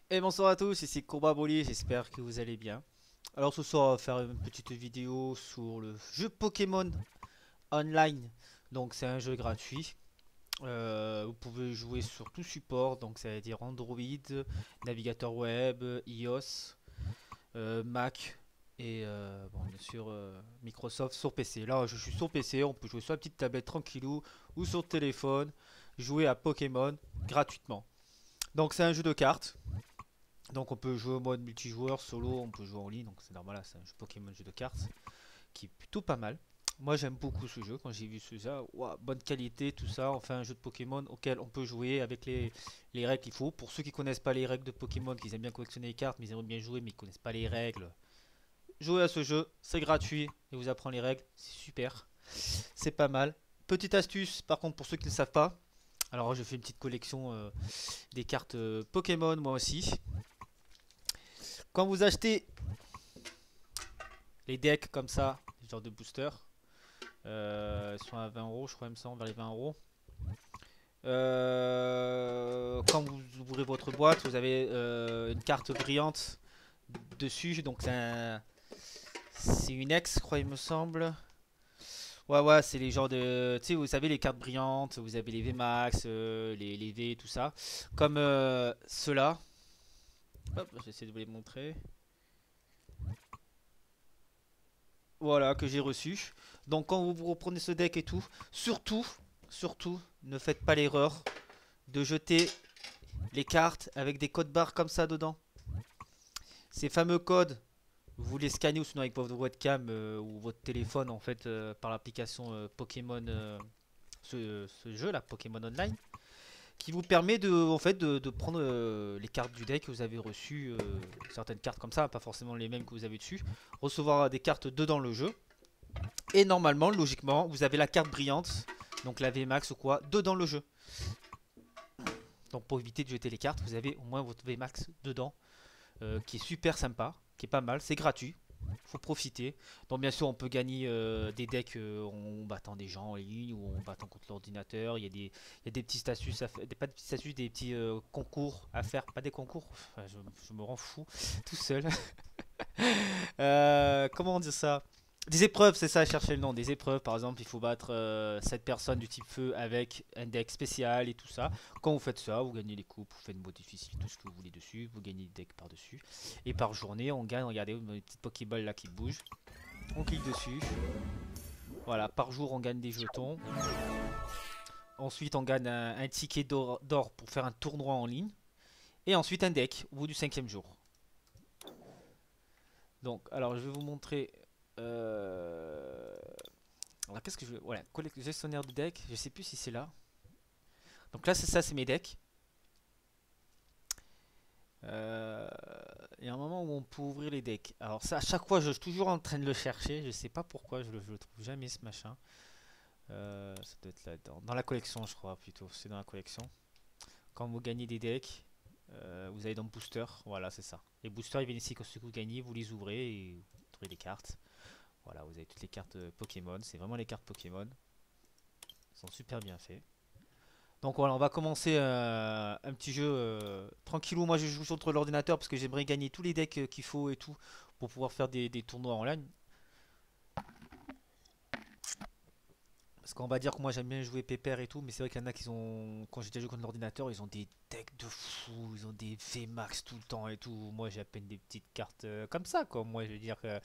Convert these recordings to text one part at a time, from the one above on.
Et bonsoir à tous, ici Courba Broly, j'espère que vous allez bien. Alors ce soir on va faire une petite vidéo sur le jeu Pokémon Online. Donc c'est un jeu gratuit. Vous pouvez jouer sur tout support, donc ça veut dire Android, navigateur web, iOS, Mac et bon, bien sûr Microsoft sur PC. Là je suis sur PC, on peut jouer sur la petite tablette tranquillou ou sur le téléphone, jouer à Pokémon gratuitement. Donc c'est un jeu de cartes. Donc on peut jouer au mode multijoueur, solo, on peut jouer en ligne, donc c'est normal, là, c'est un jeu Pokémon jeu de cartes qui est plutôt pas mal. Moi j'aime beaucoup ce jeu, quand j'ai vu ce jeu, ouah, bonne qualité, tout ça, on fait un jeu de Pokémon auquel on peut jouer avec les règles qu'il faut. Pour ceux qui connaissent pas les règles de Pokémon, qui aiment bien collectionner les cartes, mais ils aimeraient bien jouer, mais ils connaissent pas les règles, jouez à ce jeu, c'est gratuit, et vous apprend les règles, c'est super, c'est pas mal. Petite astuce par contre pour ceux qui ne savent pas, alors je fais une petite collection des cartes Pokémon moi aussi. Quand vous achetez les decks comme ça, les genres de boosters, ils sont à 20 euros, je crois, il me semble, vers les 20 euros. Quand vous ouvrez votre boîte, vous avez une carte brillante dessus, donc c'est une ex, je crois, il me semble. Ouais, ouais, c'est les genres de. Tu sais, vous savez, les cartes brillantes, vous avez les VMAX, les V, tout ça. Comme ceux-là. Hop, j'essaie de vous les montrer. Voilà, que j'ai reçu. Donc quand vous reprenez ce deck et tout, surtout, ne faites pas l'erreur de jeter les cartes avec des codes barres comme ça dedans. Ces fameux codes, vous les scannez ou sinon avec votre webcam ou votre téléphone en fait par l'application Pokémon, ce jeu là, Pokémon Online, qui vous permet de prendre les cartes du deck que vous avez reçues, certaines cartes comme ça, pas forcément les mêmes que vous avez dessus, recevoir des cartes dedans le jeu. Et normalement, logiquement, vous avez la carte brillante, donc la VMAX ou quoi, dedans le jeu. Donc pour éviter de jeter les cartes, vous avez au moins votre VMAX dedans, qui est super sympa, qui est pas mal, c'est gratuit. Faut profiter. Donc bien sûr, on peut gagner des decks en battant des gens en ligne ou en battant contre l'ordinateur. Il y a des petites astuces, pas des petites astuces, des petits concours à faire. Pas des concours, enfin, je me rends fou tout seul. Comment dire ça? Des épreuves, c'est ça, chercher le nom. Des épreuves, par exemple, il faut battre cette personne du type feu avec un deck spécial et tout ça. Quand vous faites ça, vous gagnez les coupes, vous faites une mode difficile, tout ce que vous voulez dessus, vous gagnez des decks par-dessus. Et par journée, on gagne, regardez, une petite Pokéball là qui bouge. On clique dessus. Voilà, par jour, on gagne des jetons. Ensuite, on gagne un ticket d'or pour faire un tournoi en ligne. Et ensuite, un deck au bout du cinquième jour. Donc, alors, je vais vous montrer. Euh, Alors qu'est-ce que je veux. Voilà, gestionnaire de deck, je sais plus si c'est là. Donc là, c'est ça, c'est mes decks. Euh, Il y a un moment où on peut ouvrir les decks. Alors ça, à chaque fois, je suis toujours en train de le chercher. Je sais pas pourquoi, je le trouve jamais ce machin. Ça doit être là-dedans. Dans la collection, je crois plutôt. C'est dans la collection. Quand vous gagnez des decks, vous allez dans Booster. Voilà, c'est ça. Les boosters, ils viennent ici quand vous gagnez, vous les ouvrez et vous trouvez des cartes. Voilà, vous avez toutes les cartes Pokémon. C'est vraiment les cartes Pokémon. Elles sont super bien faites. Donc voilà, on va commencer un petit jeu tranquillou. Moi je joue sur l'ordinateur parce que j'aimerais gagner tous les decks qu'il faut et tout pour pouvoir faire des tournois en ligne. Parce qu'on va dire que moi j'aime bien jouer pépère et tout, mais c'est vrai qu'il y en a qui ont, quand j'ai déjà joué contre l'ordinateur, ils ont des decks de fou, ils ont des VMAX tout le temps et tout. Moi j'ai à peine des petites cartes comme ça quoi. Moi je veux dire que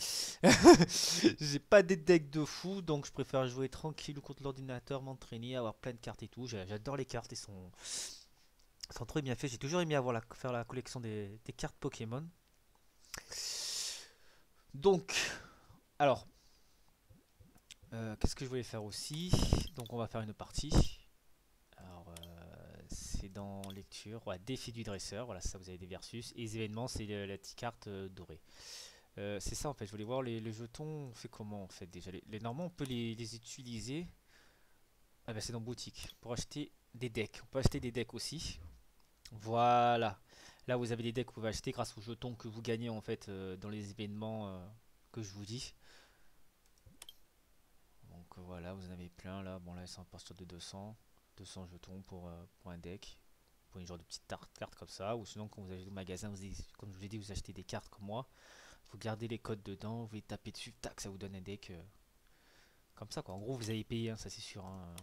j'ai pas des decks de fou, donc je préfère jouer tranquille contre l'ordinateur, m'entraîner, avoir plein de cartes et tout. J'adore les cartes, elles sont très bien faites. J'ai toujours aimé faire la collection des cartes Pokémon. Donc, alors, qu'est-ce que je voulais faire aussi? Donc, on va faire une partie. Alors, c'est dans lecture. Voilà, défi du dresseur. Voilà, ça, vous avez des versus. Et les événements, c'est la petite carte dorée. C'est ça, en fait. Je voulais voir les jetons. On fait comment, en fait, déjà? Normalement, on peut les utiliser. Ah, ben, c'est dans boutique. Pour acheter des decks. On peut acheter des decks aussi. Voilà. Là, vous avez des decks que vous pouvez acheter grâce aux jetons que vous gagnez en fait dans les événements que je vous dis. Donc voilà, vous en avez plein là. Bon, là, ils sont à partir de 200 jetons pour un deck. pour une genre de petite carte comme ça, ou sinon quand vous allez au magasin, comme je vous l'ai dit, vous achetez des cartes comme moi, vous gardez les codes dedans, vous les tapez dessus, tac, ça vous donne un deck comme ça quoi. En gros, vous avez payé, hein, ça c'est sûr, hein.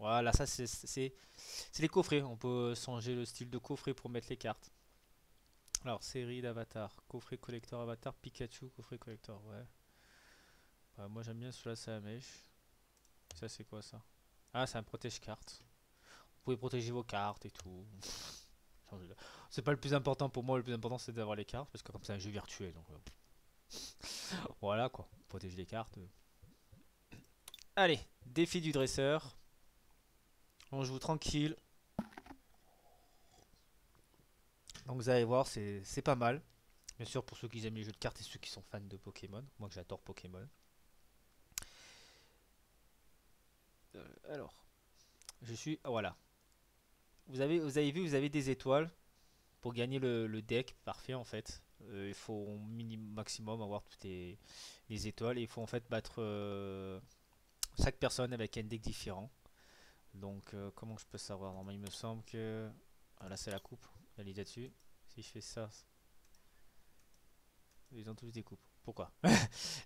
Voilà, ça c'est les coffrets. On peut changer le style de coffret pour mettre les cartes. Alors, série d'avatar, coffret collector avatar, Pikachu, coffret collector, ouais. Moi j'aime bien celui-là, c'est la mèche. Ça c'est quoi ça? Ah, c'est un protège-carte. Vous pouvez protéger vos cartes et tout. C'est pas le plus important pour moi, le plus important c'est d'avoir les cartes, parce que comme c'est un jeu virtuel, donc voilà quoi, protéger les cartes. Allez, défi du dresseur. On joue tranquille. Donc vous allez voir, c'est pas mal. Bien sûr pour ceux qui aiment les jeux de cartes et ceux qui sont fans de Pokémon. Moi que j'adore Pokémon. Alors, je suis... ah, voilà. Vous avez vu, vous avez des étoiles. Pour gagner le deck parfait en fait. Il faut au minimum maximum avoir toutes les étoiles. Et il faut en fait battre chaque personne avec un deck différent. Donc comment je peux savoir? Normalement il me semble que... Ah, là c'est la coupe. Elle est là-dessus. Si je fais ça... Ils ont tous des coupes. Pourquoi?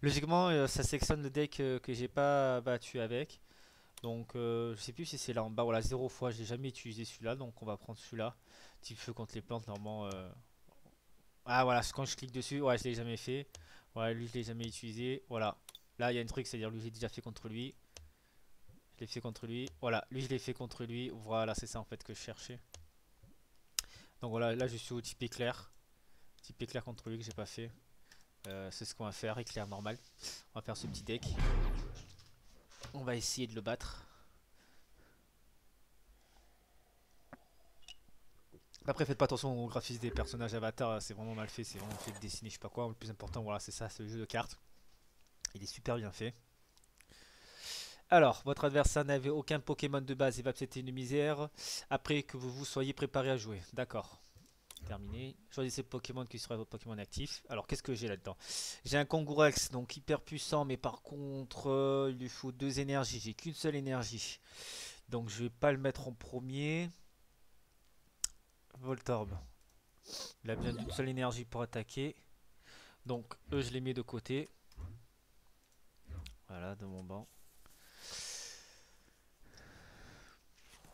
Logiquement, ça sélectionne le deck que j'ai pas battu avec. Donc, je sais plus si c'est là en bas. Voilà, 0 fois. J'ai jamais utilisé celui-là. Donc, on va prendre celui-là. Petit feu contre les plantes, normalement. Ah, voilà. Quand je clique dessus, ouais, je l'ai jamais fait. Ouais, lui, je l'ai jamais utilisé. Voilà. Là, il y a un truc, c'est-à-dire lui, j'ai déjà fait contre lui. Je l'ai fait contre lui. Voilà, lui, je l'ai fait contre lui. Voilà, c'est ça en fait que je cherchais. Donc, voilà, là, je suis au type éclair. Type éclair contre lui que j'ai pas fait. C'est ce qu'on va faire, éclair normal. On va faire ce petit deck. On va essayer de le battre. Après, faites pas attention au graphisme des personnages avatars, c'est vraiment mal fait, c'est vraiment fait de dessiner, je sais pas quoi. Le plus important, voilà, c'est ça, c'est le jeu de cartes. Il est super bien fait. Alors, votre adversaire n'avait aucun Pokémon de base, il va accepter une misère après que vous vous soyez préparé à jouer. D'accord. Terminé. Choisissez le Pokémon qui sera votre Pokémon actif. Alors, qu'est-ce que j'ai là-dedans? J'ai un Kangourex, donc hyper puissant, mais par contre, il lui faut 2 énergies. J'ai qu'une seule énergie. Donc, je vais pas le mettre en premier. Voltorb. Il a besoin d'une seule énergie pour attaquer. Donc, eux, je les mets de côté. Voilà, de mon banc.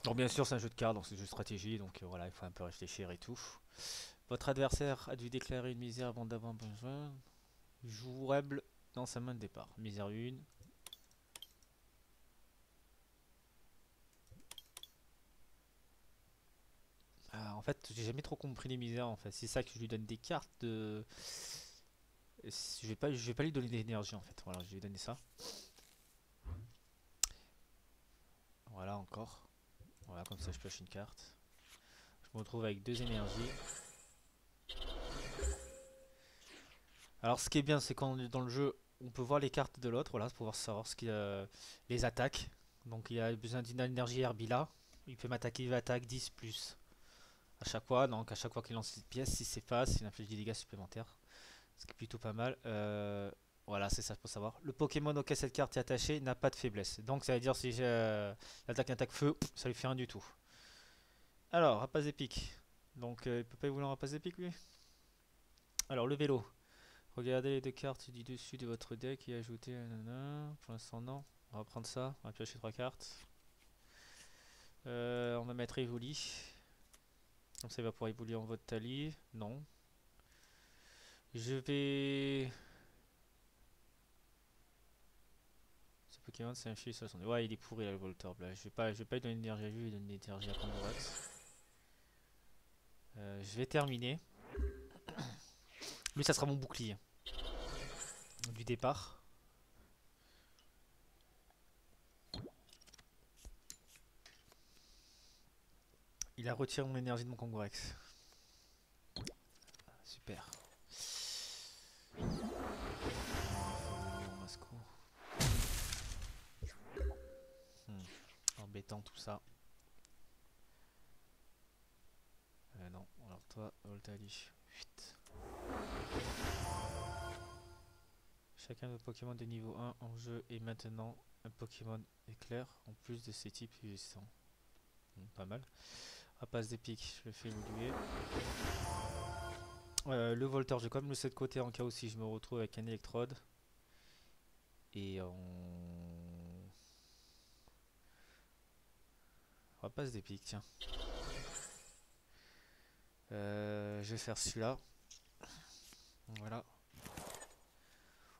Donc, bien sûr, c'est un jeu de cartes, donc c'est un jeu de stratégie. Donc, voilà, il faut un peu réfléchir et tout. Votre adversaire a dû déclarer une misère avant d'avoir besoin. Jouable dans sa main de départ. Misère 1. Ah, en fait, j'ai jamais trop compris les misères. En fait, c'est ça que je lui donne des cartes de. Je vais pas lui donner d'énergie en fait. Voilà, je vais lui donner ça. Voilà encore. Voilà, comme ça je pioche une carte. Je me retrouve avec 2 énergies. Alors ce qui est bien, c'est quand dans le jeu, on peut voir les cartes de l'autre, voilà, pour pouvoir savoir ce qu'il a, les attaques. Donc il a besoin d'une énergie Herbila. Il peut m'attaquer, il attaque 10 plus à chaque fois. Donc à chaque fois qu'il lance cette pièce, si c'est face, il inflige des dégâts supplémentaires. Ce qui est plutôt pas mal. Voilà, c'est ça pour savoir. Le Pokémon auquel cette carte est attachée n'a pas de faiblesse. Donc ça veut dire si l'attaque un attaque feu, ça lui fait rien du tout. Alors, rapace épique. Donc il peut pas évoluer en rapace épique lui. Alors le vélo. Regardez les 2 cartes du dessus de votre deck et ajoutez un. Pour l'instant non. On va prendre ça. On va piocher 3 cartes. On va mettre Evoli. Comme ça il va pouvoir évoluer en votre tali. Non. Je vais... Ce Pokémon c'est un fil 60. Ouais il est pourri là, le Voltorb là. Je vais pas lui donner d'énergie à lui, je vais donner d'énergie à Kangorax. Je vais terminer. Lui ça sera mon bouclier. Du départ. Il a retiré mon énergie de mon Kangorax. Super. Embêtant tout ça. Non, alors toi, Voltali. Chacun de vos Pokémon de niveau 1 en jeu est maintenant un Pokémon éclair en plus de ses types puissants. Pas mal. Rapace d'épique, je le fais évoluer. Le volteur, je vais quand même le laisser de côté en cas où si je me retrouve avec un électrode. Et on... Rapace d'épique, tiens. Je vais faire celui-là. Voilà.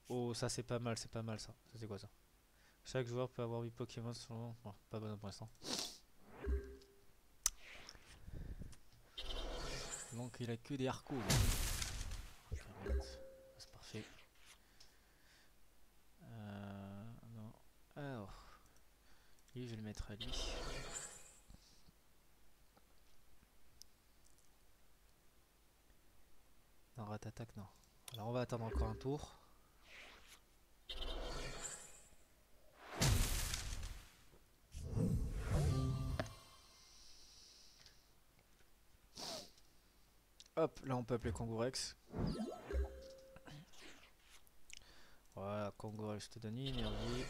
Oh, ça c'est pas mal, c'est pas mal ça. Ça c'est quoi ça? Chaque joueur peut avoir 8 Pokémon selon... Bon, pas besoin pour l'instant. Donc il a que des Harcourt. C'est parfait. Non. Alors, lui je vais le mettre à lui. Non, rat-attaque non. Alors on va attendre encore un tour. Hop, là on peut appeler Kangourex. Voilà, Kangourex, je te donne une énergie.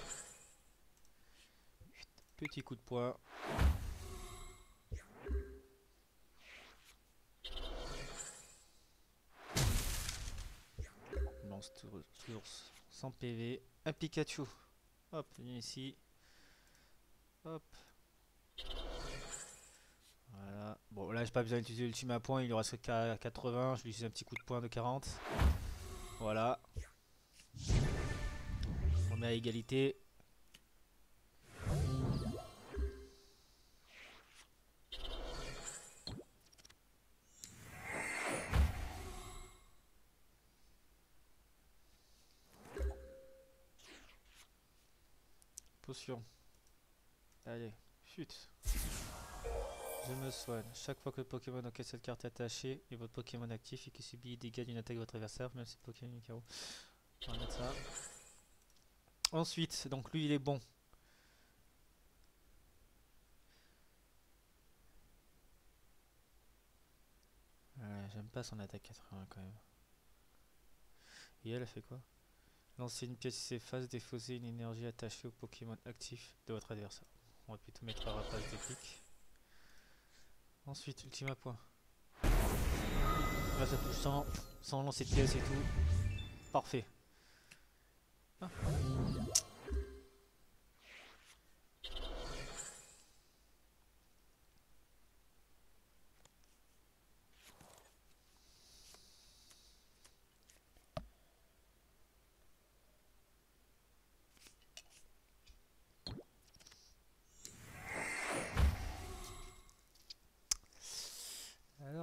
Petit coup de poing. Monstre toujours sans PV. Un Pikachu. Hop, viens ici. Hop. Voilà. Bon, là j'ai pas besoin d'utiliser l'ultime à point, il lui reste qu'à 80. Je lui utilise un petit coup de poing de 40. Voilà. On met à égalité. Potion. Allez, chute. Je me soigne. Chaque fois que le Pokémon auquel cette carte est attachée est votre Pokémon actif et qui subit les dégâts d'une attaque de votre adversaire, même si le Pokémon est KO. On va mettre ça. Ensuite, donc lui il est bon. Ouais, j'aime pas son attaque 80 quand même. Et elle a fait quoi? Lancer une pièce qui s'efface, défausser une énergie attachée au Pokémon actif de votre adversaire. On va plutôt mettre la rapace d'épique. Ensuite, ultime à point. Là ça touche sans lancer de pièce et tout. Parfait. Ah.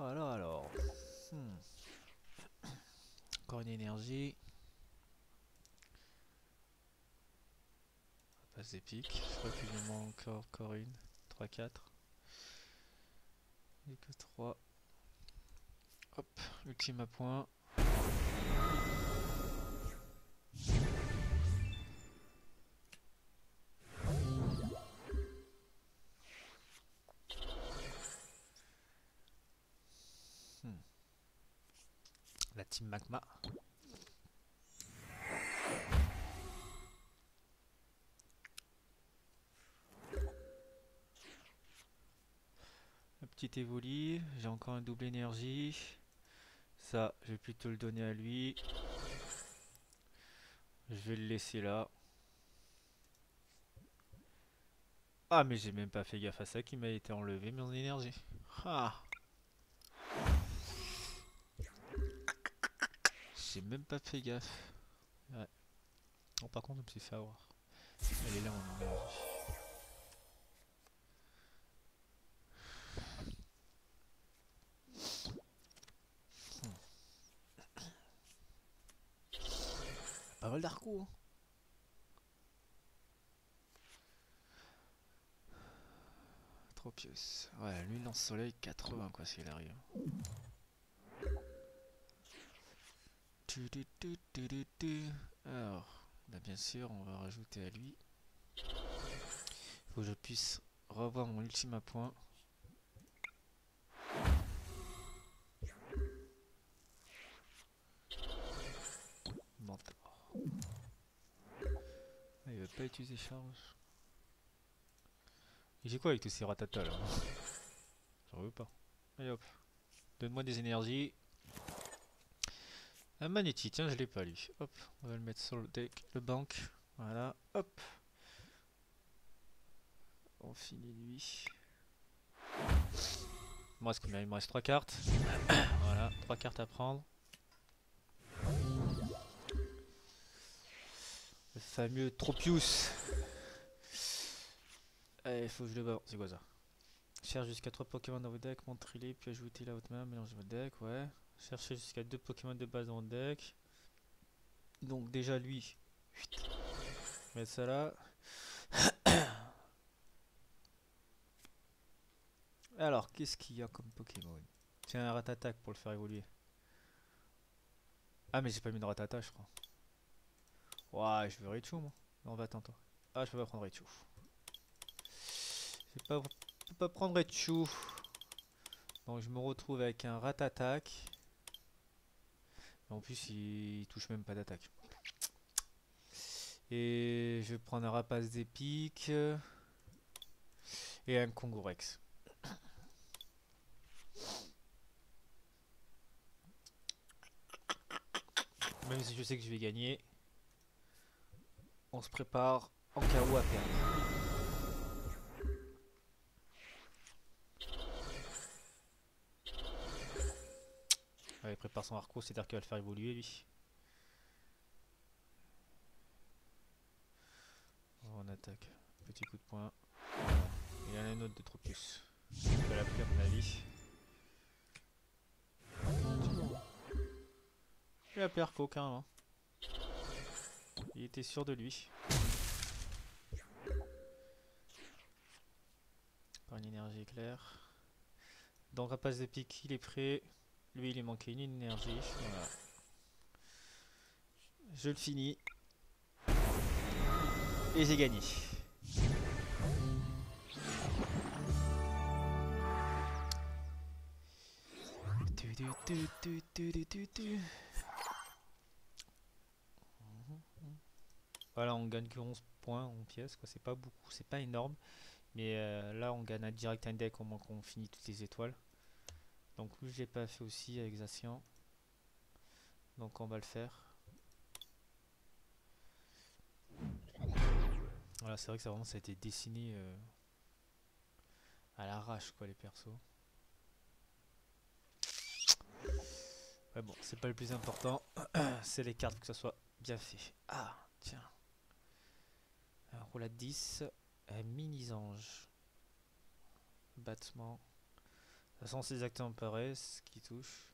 Alors. Encore une énergie. Passe épique. Je crois qu'il lui manque encore une. 3, 4. Il n'y a que 3. Hop, ultime à point. La team Magma. Un petit évoli. J'ai encore un double énergie. Ça, je vais plutôt le donner à lui. Je vais le laisser là. Ah, mais j'ai même pas fait gaffe à ça qui m'a été enlevé mon énergie. Ah. J'ai même pas fait gaffe. Ouais. Bon, par contre, je me suis fait avoir. Elle est là mon énergie. Pas mal d'arcos. Hein. Tropius. Ouais, lui lance soleil 80 quoi s'il arrive. Alors, bah bien sûr, on va rajouter à lui. Il faut que je puisse revoir mon ultime à point. Mentor. Ah, il veut pas utiliser charge. Et j'ai quoi avec tous ces ratatas là? J'en veux pas. Allez hop. Donne-moi des énergies. Un magnétique, tiens, je l'ai pas lui. Hop, on va le mettre sur le deck, le banc. Voilà, hop. On finit lui. Moi, ce qu'il me reste 3 cartes. Voilà, 3 cartes à prendre. Le fameux Tropius. Allez, faut que je le bats. C'est quoi ça? Cherche jusqu'à 3 Pokémon dans votre deck, montrez-les, puis ajoutez-les à votre main, mélangez votre deck, ouais. Cherchez jusqu'à 2 Pokémon de base dans votre deck. Donc déjà lui, mettre ça là. Alors, qu'est-ce qu'il y a comme Pokémon? Tiens, un Ratatac pour le faire évoluer. Ah, mais j'ai pas mis de Ratata, je crois. Ouais, je veux Raichu, moi. Non, va, attends, toi. Ah, je peux pas prendre Raichu. Je peux pas prendre Raichu. Donc, je me retrouve avec un Ratatac. En plus, il touche même pas d'attaque. Et je vais prendre un Rapace d'épique. Et un Kongorex. Même si je sais que je vais gagner, on se prépare en cas où à perdre. Il prépare son arco, c'est-à-dire qu'il va le faire évoluer lui. On attaque. Petit coup de poing. Il y en a un autre de Tropius. Je vais l'appeler à mon avis. Il a peur qu'aucun. Hein. Il était sûr de lui. Par une énergie éclair. Donc Rapace d'épique, il est prêt. Lui, il est manqué une énergie. Voilà. Je le finis. Et j'ai gagné. Voilà, on gagne que 11 points en pièces, quoi. C'est pas beaucoup, c'est pas énorme. Mais là, on gagne direct un deck au moins qu'on finit toutes les étoiles. Donc lui, je l'ai pas fait aussi avec Zacian. Donc on va le faire. Voilà, c'est vrai que ça, vraiment, ça a été dessiné à l'arrache, quoi, les persos. Ouais, bon, c'est pas le plus important. C'est les cartes, faut que ça soit bien fait. Ah, tiens. Un roulade 10. Un mini-ange. Battement. De toute façon, c'est exactement pareil, ce qui touche.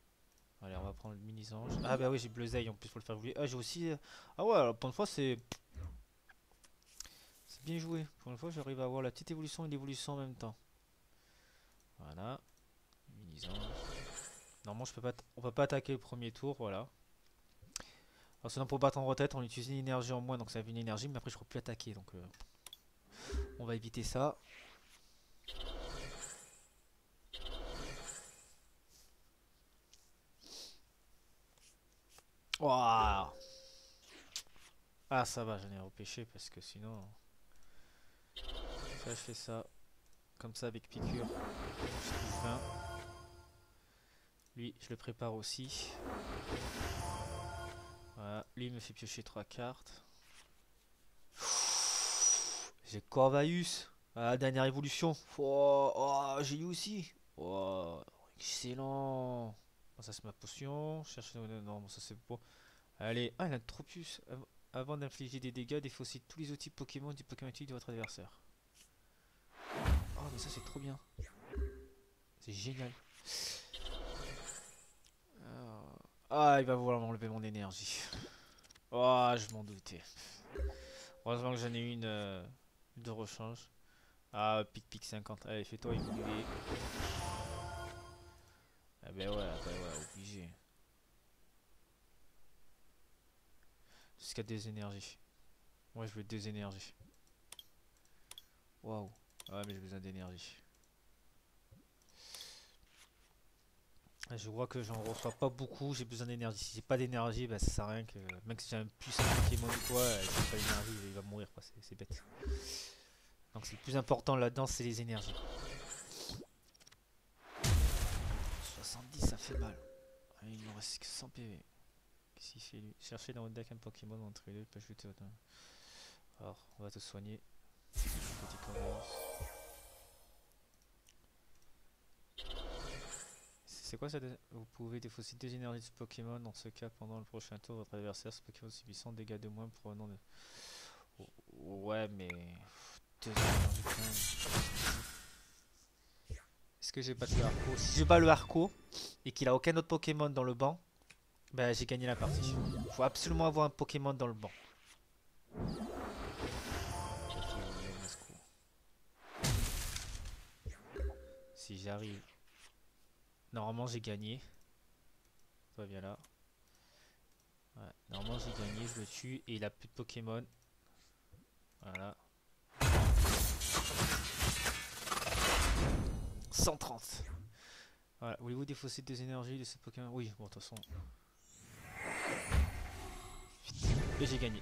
Allez, on va prendre le mini-ange. Ah, bah oui, j'ai Bleuzeil en plus pour le faire évoluer. Ah, j'ai aussi. Ah, ouais, alors pour une fois, c'est. C'est bien joué. Pour une fois, j'arrive à avoir la petite évolution et l'évolution en même temps. Voilà. Mini-ange. Normalement, on peut pas attaquer le premier tour, voilà. Alors, sinon, pour battre en retraite, on utilise une énergie en moins, donc ça fait une énergie, mais après, je ne pourrai plus attaquer. Donc, on va éviter ça. Waouh! Ah, ça va, j'en ai repêché parce que sinon. Ça, je fais ça. Comme ça, avec piqûre. Lui, je le prépare aussi. Voilà. Lui, il me fait piocher 3 cartes. J'ai Corvaeus. Ah, dernière évolution. Oh, oh, j'ai eu aussi. Oh, excellent. Bon, ça, c'est ma potion. Cherche. Non, bon, ça, c'est bon. Allez. Ah, il a un Tropius. Avant d'infliger des dégâts, défaussez tous les outils Pokémon du Pokémon type de votre adversaire. Oh, mais ça, c'est trop bien. C'est génial. Ah, il va vouloir m'enlever mon énergie. Oh, je m'en doutais. Heureusement que j'en ai une de rechange. Ah, pic 50. Allez, fais-toi évoluer. Ah bah ouais, obligé. Jusqu'à 2 énergies. Moi, je veux 2 énergies. Waouh. Ah, mais j'ai besoin d'énergie. Je vois que j'en reçois pas beaucoup, j'ai besoin d'énergie. Si j'ai pas d'énergie, bah ça sert à rien que. Même si j'ai un puissant Pokémon ou quoi, si j'ai pas d'énergie, il va mourir quoi, c'est bête. Donc c'est le plus important là-dedans, c'est les énergies. 70, ça fait mal. Ah, il me reste que 100 PV. Qu'est-ce qu'il fait lui? Cherchez dans votre deck un Pokémon entre les deux, pas ajouter votre. Alors, on va te soigner. Petit Corvallis. C'est quoi ça? Vous pouvez défausser 2 énergies de ce Pokémon. Dans ce cas, pendant le prochain tour, votre adversaire, ce Pokémon subissant dégâts de moins provenant de. Ouais, mais. 2 énergies quand même. Est-ce que j'ai battu le Harco? Si je bats le Harco et qu'il a aucun autre Pokémon dans le banc, bah j'ai gagné la partie. Faut absolument avoir un Pokémon dans le banc. Si j'arrive. Normalement j'ai gagné. Toi viens là. Ouais, normalement j'ai gagné, je le tue et il a plus de Pokémon. Voilà. 130. Voilà. Voulez-vous défausser des énergies de ce Pokémon? Oui, bon de toute façon. Et j'ai gagné.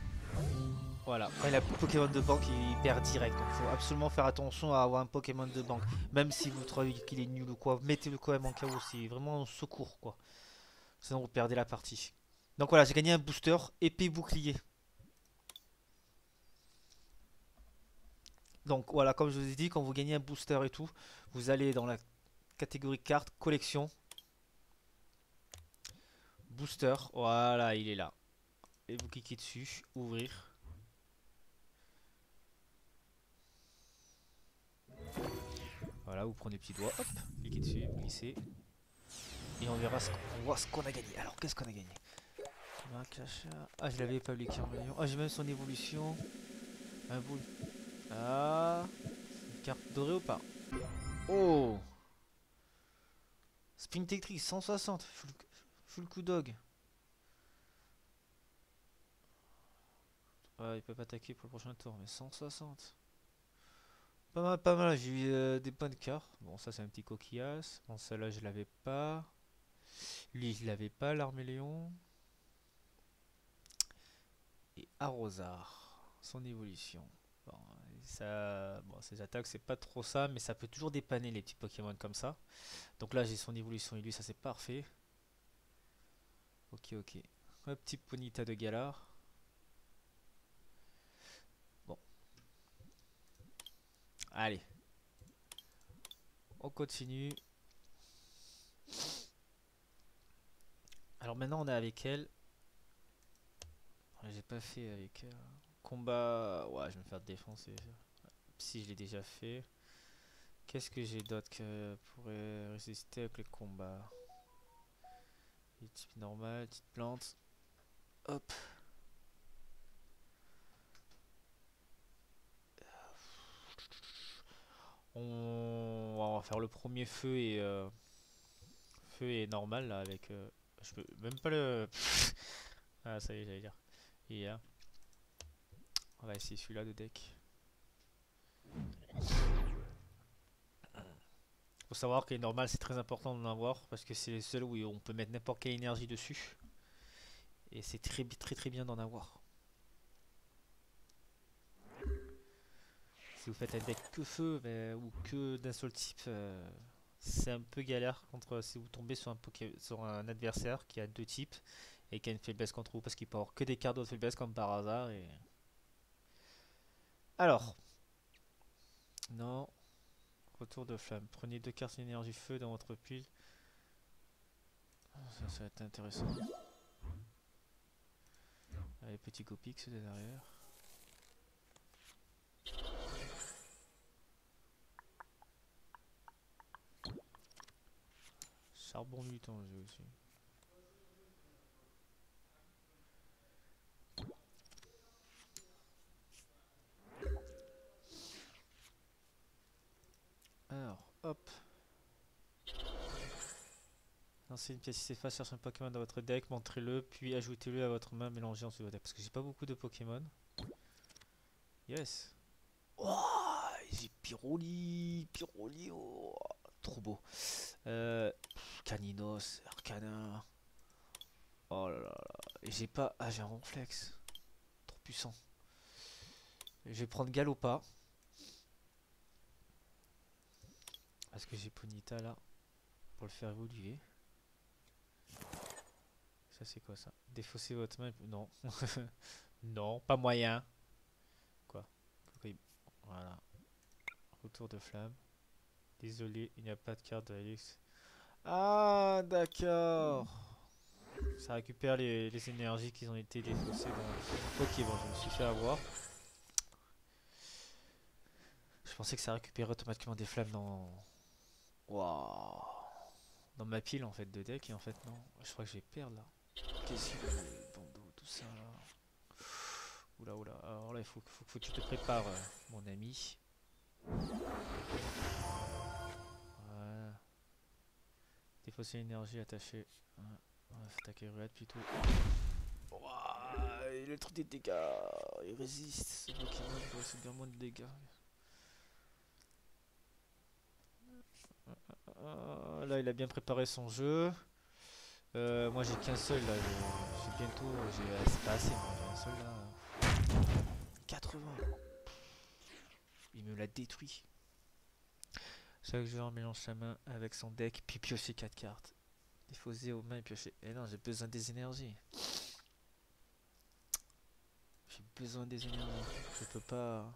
Voilà. Quand il a plus de Pokémon de banque, il perd direct. Donc il faut absolument faire attention à avoir un Pokémon de banque. Même si vous trouvez qu'il est nul ou quoi, mettez-le quand même en cas où. C'est vraiment un secours quoi. Sinon vous perdez la partie. Donc voilà, j'ai gagné un booster épée bouclier. Donc voilà, comme je vous ai dit, quand vous gagnez un booster et tout, vous allez dans la catégorie carte, collection, booster, voilà, il est là. Et vous cliquez dessus, ouvrir. Voilà, vous prenez le petit doigt, hop, cliquez dessus, glissez. Et on verra ce qu'on a gagné. Alors, qu'est-ce qu'on a gagné? Ah, je l'avais pas oublié, Carmelion. Ah, j'ai même son évolution. Un boule. Ah, une carte dorée ou pas? Oh, Spin Tetris 160, full coup dog. Ouais, il peut pas attaquer pour le prochain tour, mais 160. Pas mal, pas mal. J'ai eu des bonnes cartes. Bon, ça c'est un petit coquillage. Bon, celle-là je l'avais pas. Lui je l'avais pas, l'Arméléon. Et Arrosar, son évolution. Bon, ça, bon, ses attaques c'est pas trop ça, mais ça peut toujours dépanner les petits Pokémon comme ça. Donc là j'ai son évolution et lui, ça c'est parfait. Ok, ok. Un petit Ponyta de Galar. Bon, allez. On continue. Alors maintenant on est avec elle. Ouais, j'ai pas fait avec combat. Ouais, je vais me faire défoncer. Si je l'ai déjà fait. Qu'est-ce que j'ai d'autre que pourrait résister avec les combats? Les types normal, petite plante. Hop. On va faire le premier feu et normal là avec. Je peux même pas le. Ah ça y est, j'allais dire. Et là, on va essayer celui-là de deck. Faut savoir que les normales c'est très important d'en avoir parce que c'est les seuls où on peut mettre n'importe quelle énergie dessus. Et c'est très très très bien d'en avoir. Si vous faites un deck que feu ou que d'un seul type, c'est un peu galère contre si vous tombez sur sur un adversaire qui a deux types et qui a une faiblesse contre vous parce qu'il peut avoir que des cartes de faiblesse comme par hasard. Alors, non, retour de flamme. Prenez deux cartes d'énergie feu dans votre pile. Ça va être intéressant. Allez, petit Copix de derrière. Charbon mutant, j'ai aussi. Alors, hop. Lancez une pièce si c'est face, cherchez un Pokémon dans votre deck, montrez-le, puis ajoutez-le à votre main, mélangez ensuite votre deck. Parce que j'ai pas beaucoup de Pokémon. Yes. Oh, j'ai Pyroli, Pyroli, oh, trop beau. Caninos, Arcana. Oh là là là. Et j'ai pas. Ah, j'ai un Ronflex. Trop puissant. Je vais prendre Galopa. Parce que j'ai Ponyta là. Pour le faire évoluer. Ça c'est quoi ça? Défausser votre main? Non. Non, pas moyen. Quoi? Voilà. Retour de flamme. Désolé, il n'y a pas de carte de Helix. Ah, d'accord. Ça récupère les énergies qui ont été défaussées dans... Ok, bon, je me suis fait avoir. Je pensais que ça récupérait automatiquement des flammes dans... Waouh. Dans ma pile en fait de deck et en fait non. Je crois que je vais perdre là. Qu'est-ce que les bandeaux, tout ça là. Oula oula. Alors là faut que tu te prépares mon ami. Voilà. Défausser l'énergie attachée. Voilà. On va attaquer Ruette plutôt. Ouah, il a trop de dégâts. Il résiste. Ce Pokémon peut aussi bien moins de dégâts. Là il a bien préparé son jeu. Moi j'ai qu'un seul là. J'ai bientôt. C'est pas assez. Moi j'ai un seul là. 80. Il me l'a détruit. Chaque joueur mélange sa main avec son deck, puis piocher 4 cartes. Défausser aux mains et piocher. Eh non, j'ai besoin des énergies. J'ai besoin des énergies. Je peux pas.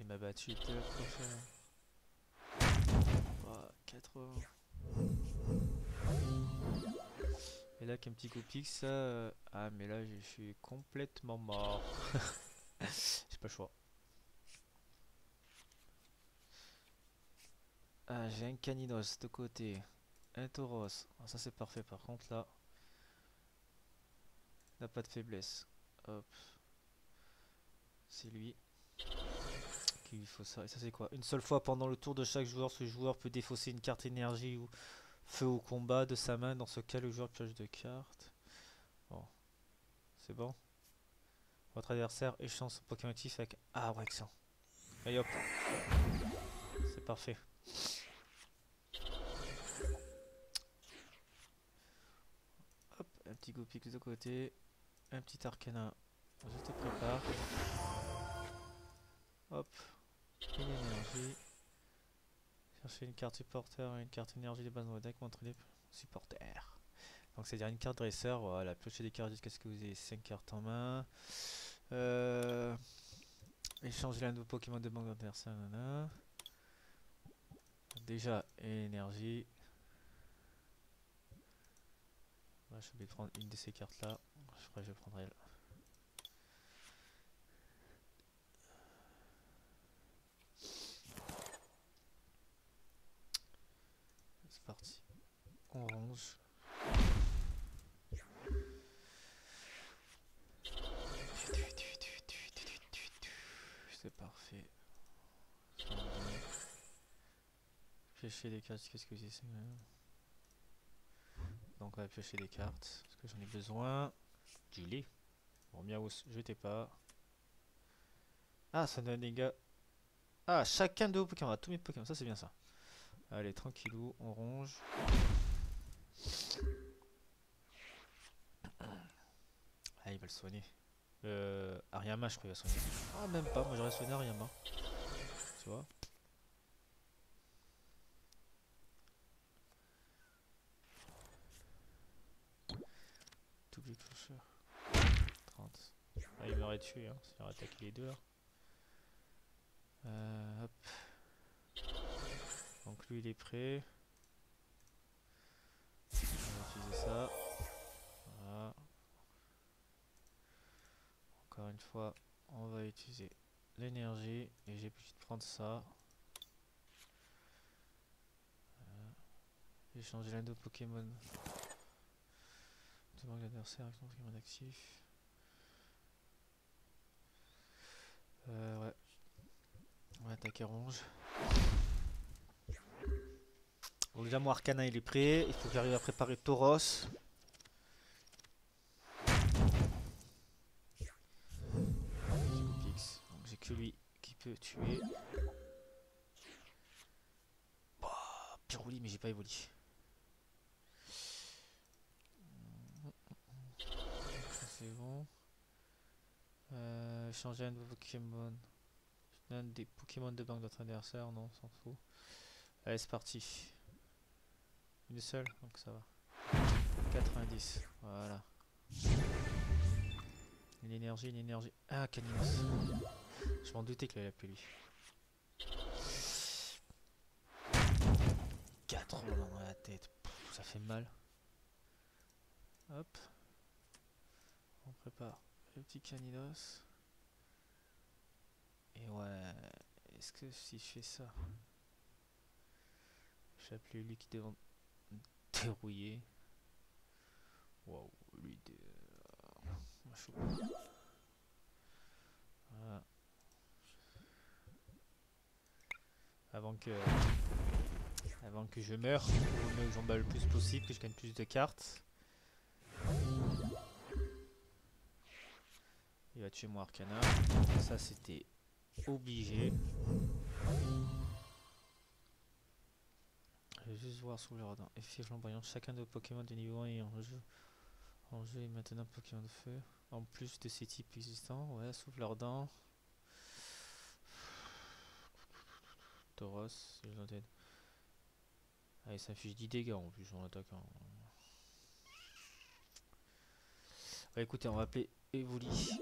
Il m'a battu dès la prochaine. Oh, 80. Et là, qu'un petit coup pix, ça. Ah, mais là, je suis complètement mort. J'ai pas le choix. Ah, j'ai un Caninos de côté. Un Tauros. Ah, ça, c'est parfait. Par contre, là, il n'a pas de faiblesse. Hop. C'est lui. Qu'il faut ça. Et ça, c'est quoi? Une seule fois pendant le tour de chaque joueur, ce joueur peut défausser une carte énergie ou feu au combat de sa main. Dans ce cas, le joueur pioche 2 cartes. Bon, c'est bon. Votre adversaire échange son Pokémon actif avec. Ah, ouais, excellent. Et hop, c'est parfait. Hop, un petit Gopix de côté. Un petit Arcana. Je te prépare. Hop, une énergie. Chercher une carte supporter et une carte énergie de base dans le deck. Montre les supporters. Donc, c'est-à-dire une carte dresseur. Voilà, piocher des cartes jusqu'à ce que vous ayez 5 cartes en main. Échanger l'un de vos Pokémon de banque d'adversaire. Déjà, énergie. Ouais, je vais prendre une de ces cartes là. Je crois que je prendrai elle. C'est parti. On range. C'est parfait. Piocher des cartes, qu'est-ce que c'est ça? Donc on va piocher des cartes, parce que j'en ai besoin. Du lait. Bon, Miaos, je t'ai pas. Ah, ça donne des dégâts. Ah, chacun de vos Pokémon, tous mes Pokémon, ça c'est bien ça. Allez, tranquillou, on ronge. Ah, il va le soigner. Ariama, je crois qu'il va soigner. Ah, même pas, moi j'aurais soigné Ariama. Tu vois? Double toucheur. 30. Ah, il m'aurait tué, hein, s'il aurait attaqué les deux là. Hop. Donc lui il est prêt. On va utiliser ça. Voilà. Encore une fois, on va utiliser l'énergie et j'ai pu prendre ça. J'ai changé l'un de Pokémon. Demande l'adversaire avec son Pokémon actif. Ouais. On va attaquer ronge. Bon, déjà mon Arcana il est prêt. Il faut que j'arrive à préparer Tauros. Donc j'ai que lui qui peut tuer. Oh, Pyroly, mais j'ai pas évoli. C'est bon. Changer un de vos Pokémon. Un des Pokémon de banque de notre adversaire, non, on s'en fout. Allez, c'est parti. Une seule, donc ça va. 90, voilà. Une énergie, une énergie. Ah, Caninos. Je m'en doutais qu'il allait appeler lui. 80 dans la tête. Pff, ça fait mal. Hop. On prépare le petit Caninos. Et ouais. Est-ce que si je fais ça. J'ai appelé lui qui devant dérouiller. Waouh, lui voilà. Avant que je meure, il vaut mieux que j'en bats le plus possible, que je gagne plus de cartes. Il va tuer mon Arcana. Ça c'était obligé. Je vais juste voir sous leur dent. Effet flamboyant. Chacun de vos Pokémon de niveau 1 est en jeu est maintenant Pokémon de feu. En plus de ces types existants. Ouais, souffle ardent. Tauros, c'est gentil. Ah, il s'affiche 10 dégâts en plus en attaquant. Ouais, écoutez, on va appeler Evoli.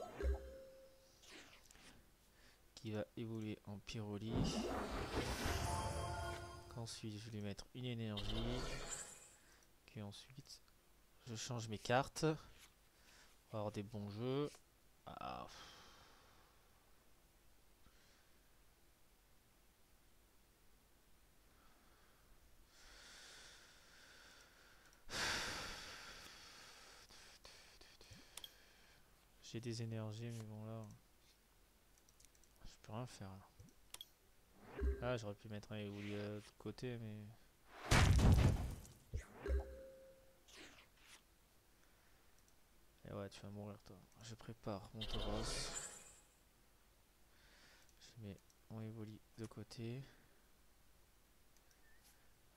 Qui va évoluer en Pyroli. Ensuite, je vais lui mettre une énergie. Et ensuite, je change mes cartes. On va avoir des bons jeux. Ah. J'ai des énergies, mais bon là, je peux rien faire. Là. Ah, j'aurais pu mettre un Evoli de l'autre côté, mais... Et ouais, tu vas mourir toi. Je prépare mon Tauros. Je mets mon Evoli de côté.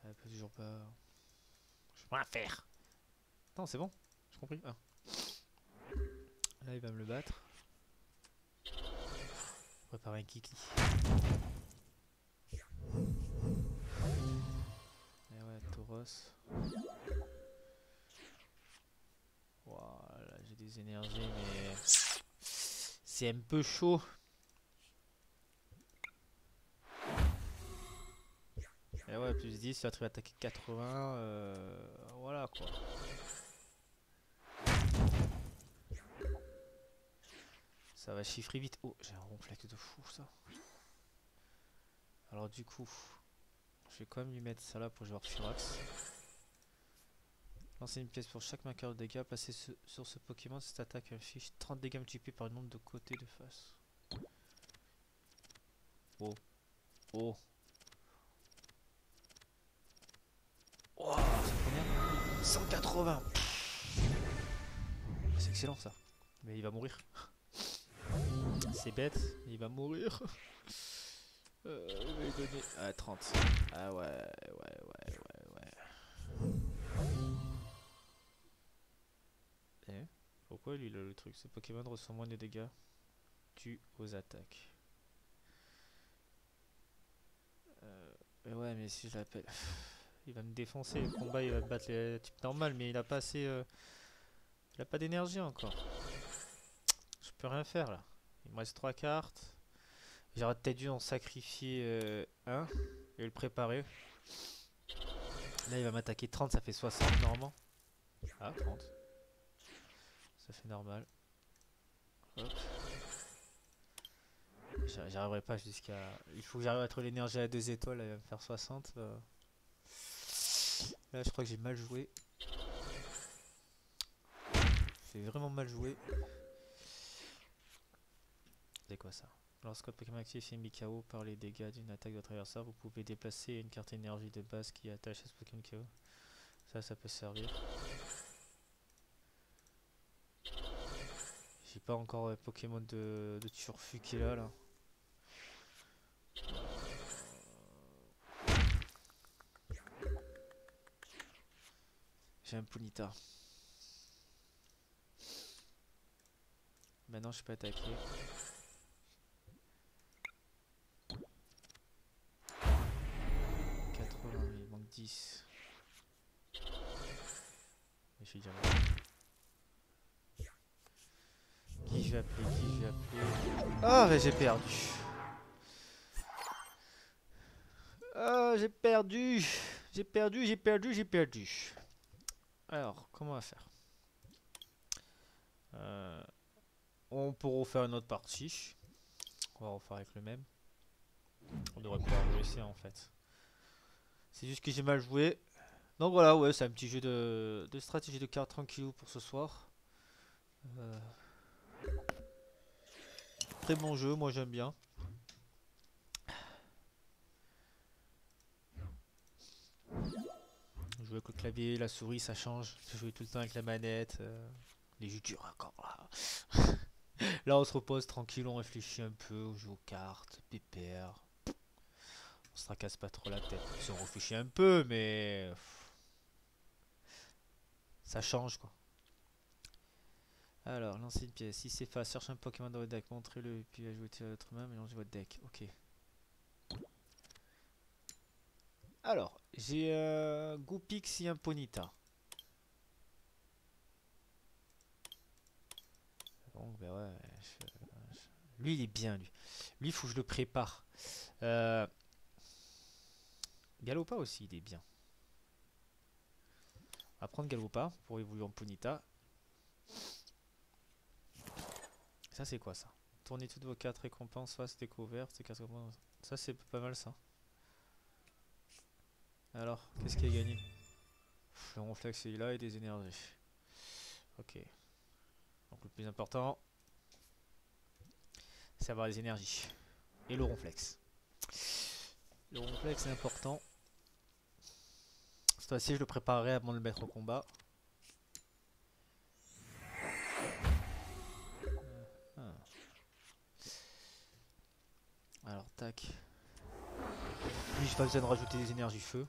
Elle peut toujours pas... Je peux rien faire. Non, c'est bon. J'ai compris. Ah. Là, il va me le battre. Préparer un Kiki. Et ouais, Tauros. Voilà, j'ai des énergies, mais c'est un peu chaud. Et ouais, plus 10, tu vas attaquer 80. Voilà quoi. Ça va chiffrer vite. Oh, j'ai un ronflex de fou ça. Alors du coup, je vais quand même lui mettre ça là pour jouer Furax. Lancer une pièce pour chaque marqueur de dégâts. Passer sur ce Pokémon, cette attaque affiche 30 dégâts multipliés par le nombre de côtés de face. Oh. Oh. Oh, c'est combien? 180. C'est excellent ça. Mais il va mourir. C'est bête, il va mourir. Il va lui donner... Ah, 30. Ah ouais. Eh, pourquoi lui le truc? Ce Pokémon reçoit moins de dégâts dû aux attaques. Mais ouais, mais si je l'appelle... Il va me défoncer, le combat il va battre les types normales, mais il a pas assez... Il a pas d'énergie encore. Je peux rien faire là. Il me reste 3 cartes. J'aurais peut-être dû en sacrifier un et le préparer. Là il va m'attaquer 30, ça fait 60 normalement. Ah, 30. Ça fait normal. Hop. J'arriverai pas jusqu'à... Il faut que j'arrive à trouver l'énergie à 2 étoiles, là, il va me faire 60. Là je crois que j'ai mal joué. J'ai vraiment mal joué. C'est quoi ça? Lorsque votre Pokémon actif est mis KO par les dégâts d'une attaque de votre adversaire, vous pouvez déplacer une carte énergie de base qui est attachée à ce Pokémon KO. Ça peut servir. J'ai pas encore Pokémon de Turfu qui est là. J'ai un Ponyta. Maintenant je peux attaquer. 10. Je vais dire qui je vais appeler, qui je vais appeler. Ah, mais j'ai perdu. Ah, j'ai perdu. J'ai perdu, j'ai perdu, j'ai perdu. Alors, comment on va faire? On peut refaire une autre partie. On va refaire avec le même. On devrait pouvoir réussir en fait. C'est juste que j'ai mal joué. Donc voilà, ouais, c'est un petit jeu de stratégie de cartes tranquillou pour ce soir. Euh, Très bon jeu, moi j'aime bien. Jouer avec le clavier, la souris, ça change. Jouer tout le temps avec la manette. Les jeux durs encore là. Là on se repose tranquille, on réfléchit un peu, on joue aux cartes, pépère. On se tracasse pas trop la tête. Si on réfléchit un peu, mais ça change quoi. Alors, lancer une pièce. Si c'est face, cherche un Pokémon dans votre deck, montrez-le, puis ajoutez à votre main, mélangez votre deck. Ok. Alors, j'ai Goupix et un Ponyta. Donc, ben ouais, lui il est bien, lui. Lui, il faut que je le prépare. Euh... Galopa aussi, il est bien. On va prendre Galopa pour évoluer en Ponyta. Ça, c'est quoi ça? Tournez toutes vos 4 récompenses face découvertes. Ça, c'est pas mal ça. Alors, qu'est-ce qui a gagné? Le Ronflex est là et des énergies. Ok. Donc, le plus important, c'est avoir des énergies. Et le Ronflex. Le Ronflex est important. Cette fois-ci, je le préparerai avant de le mettre au combat. Ah. Alors, tac. Lui, j'ai pas besoin de rajouter des énergies feu.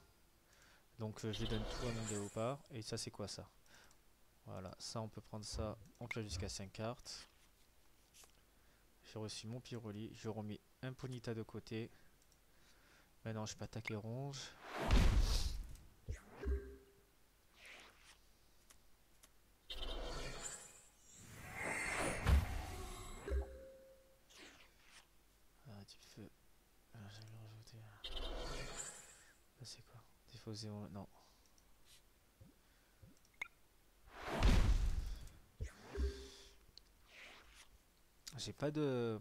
Donc, je lui donne tout à mon Galopard. Et ça, c'est quoi ça? Voilà, ça, on peut prendre ça. On peut jusqu'à 5 cartes. J'ai reçu mon Pyroli. Je remis un Ponyta de côté. Maintenant, je peux attaquer ronge. Ah, du feu. Ah, j'allais le rajouter. Ça, c'est quoi? Défaut 0. Non. J'ai pas de.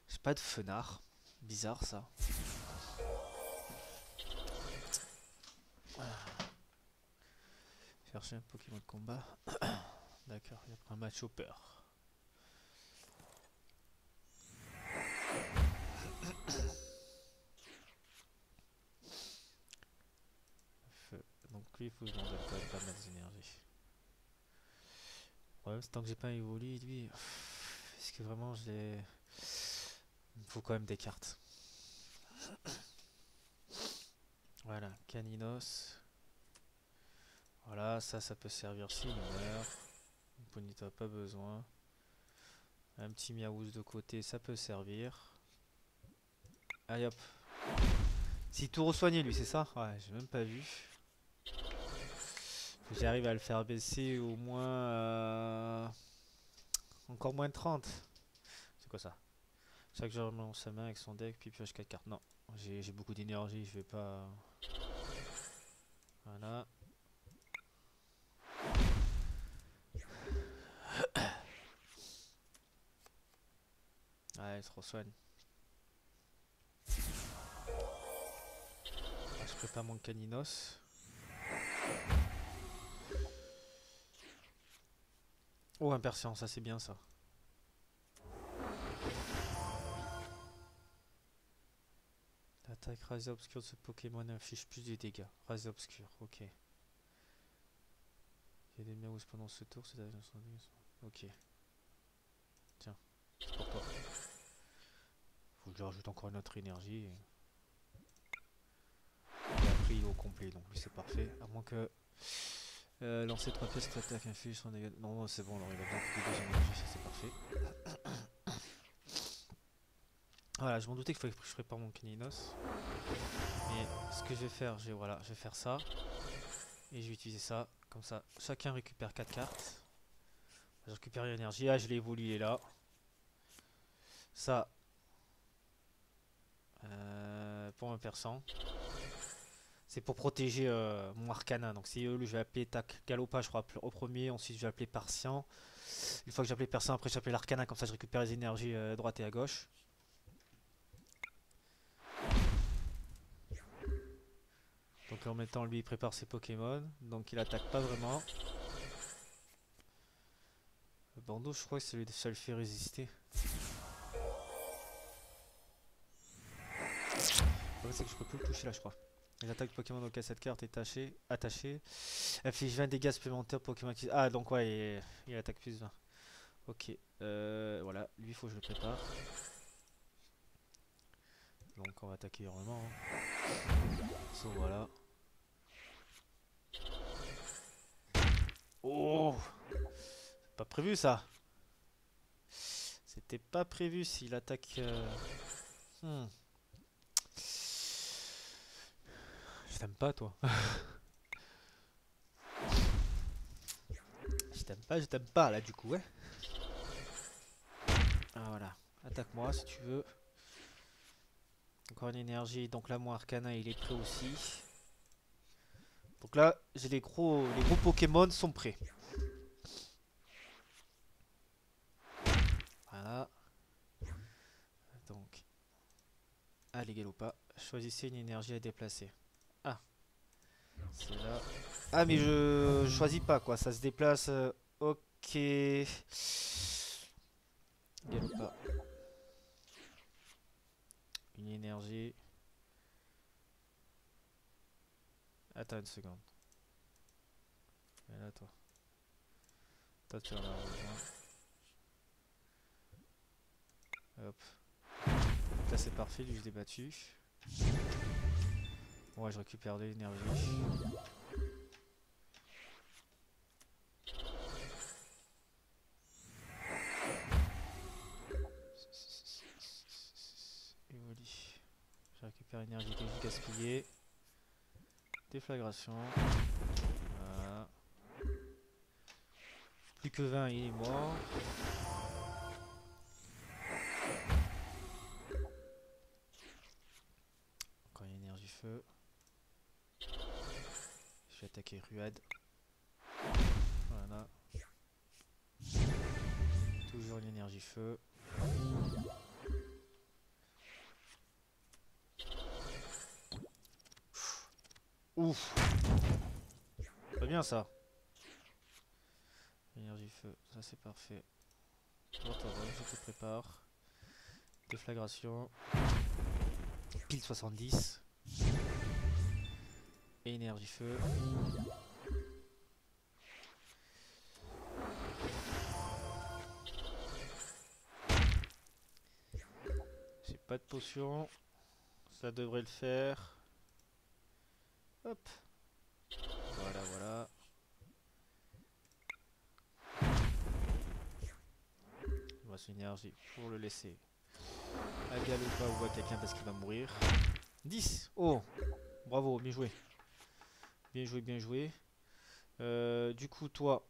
J'ai pas de fenard. Bizarre ça. Chercher un Pokémon de combat. D'accord, il a pris un match au peur. Feu. Donc lui, il faut que je m'en donne quand même pas mal d'énergie. Le problème, c'est tant que j'ai pas évolué, lui. Est-ce que vraiment je l'ai. Il me faut quand même des cartes. Voilà, Caninos. Voilà, ça peut servir s'il meurt. Bonita, pas besoin. Un petit Miaouz de côté, ça peut servir. Allez hop. Si tout resoigné lui, c'est ça? Ouais, j'ai même pas vu. Faut que j'arrive à le faire baisser au moins. Encore moins de 30. C'est quoi ça? Chaque joueur lance sa main avec son deck, puis pioche 4 cartes. Non, j'ai beaucoup d'énergie, je vais pas. Voilà. Ouais, il se resoigne. Ah, je prépare mon Caninos. Oh, impatient, ça c'est bien ça. L'attaque rasée obscure de ce Pokémon inflige plus de dégâts. Rasée obscure, ok. Il y a des Miaouz pendant ce tour, c'est ok. Tiens, c'est pour toi. Faut que je rajoute encore une autre énergie. Et après il est au complet, donc lui c'est parfait. À moins que lancer 3 pièces, cette attaque inflige son dégâts. Non, non c'est bon, alors il a bien pris 2 énergies, ça c'est parfait. Voilà, je m'en doutais qu'il fallait que je prépare mon Caninos. Mais ce que je vais faire, voilà, je vais faire ça. Et je vais utiliser ça. Comme ça, chacun récupère 4 cartes. Je récupère l'énergie. Ah, je l'ai évolué là. Ça. Pour un perçant. C'est pour protéger mon arcana. Donc c'est je vais appeler tac Galopa, je crois, au premier. Ensuite je vais appeler Persian. Une fois que j'ai appelé Persian, après j'ai appelé l'arcana. Comme ça je récupère les énergies à droite et à gauche. Donc en même temps lui il prépare ses Pokémon. Donc il attaque pas vraiment. Le bandeau je crois que ça le fait résister. Le c'est que je peux plus le toucher là je crois. L'attaque Pokémon auquel cette carte est attachée. Inflige 20 dégâts supplémentaires Pokémon qui... Ah donc ouais il attaque plus 20. Ok, voilà, lui il faut que je le prépare. Donc on va attaquer hurlement. So voilà. Oh, pas prévu ça. C'était pas prévu s'il attaque. Je t'aime pas toi. Je t'aime pas là du coup ouais. Ah voilà, attaque-moi si tu veux. Encore une énergie, donc là mon arcana il est prêt aussi. Donc là j'ai les gros Pokémon sont prêts. Voilà. Donc, allez Galopa, choisissez une énergie à déplacer. Ah, c'est là. Ah mais je choisis pas quoi, ça se déplace. Ok. Galopa. Une énergie. Attends une seconde. Et là toi. Toi tu en as besoin. Hop. Donc là c'est parfait, lui je l'ai battu. Ouais je récupère de l'énergie. Évolue. Je récupère l'énergie que j'ai gaspillée. Déflagration. Voilà. Plus que 20, il est mort. Encore une énergie feu. Je vais attaquer Ruade. Voilà. Toujours une énergie feu. Ouf. Pas bien ça. Énergie feu, ça c'est parfait. Bon, je te prépare. Déflagration. Pile 70. Et énergie feu. J'ai pas de potion. Ça devrait le faire. Hop. Voilà, voilà. Il me reste une énergie pour le laisser. À Galopa ou à quelqu'un parce qu'il va mourir. 10. Oh. Bravo, bien joué. Bien joué, bien joué. Du coup, toi,